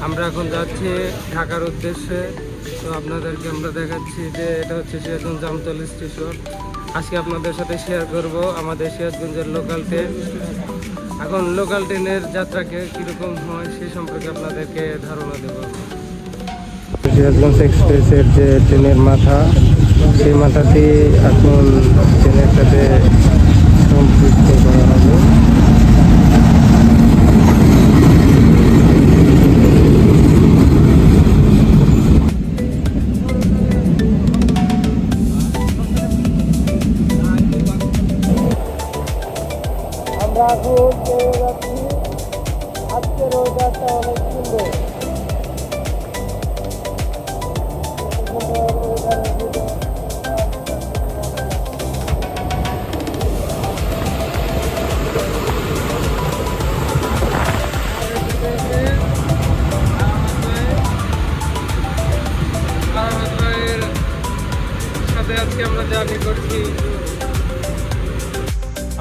আমরা এখন যাচ্ছি ঢাকার উদ্দেশ্যে। তো আপনাদেরকে আমরা দেখাচ্ছি যে এটা হচ্ছে সিরাজগঞ্জ জামতলী স্টেশন। আজকে আপনাদের সাথে শেয়ার করব আমাদের সিরাজগঞ্জের লোকাল ট্রেন। এখন লোকাল ট্রেনের যাত্রাকে কীরকম হয় সে সম্পর্কে আপনাদেরকে ধারণা দেব। সিরাজগঞ্জ এক্সপ্রেসের যে ট্রেনের মাথা, সেই মাথাটি এখন ট্রেনের সাথে সম্পৃক্ত করা হবে। আমরা এখন পেয়ে যাচ্ছি। আজকের ওয়েদারটা অনেক সুন্দর। সাথে আজকে আমরা জার্নি করছি।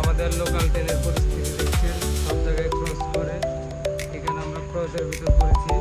আমাদের লোকাল ট্রেনের পরিস্থিতি দেখছেন, সব জায়গায় ক্রস করে। এখানে আমরা ক্রসের ভিতর করেছি।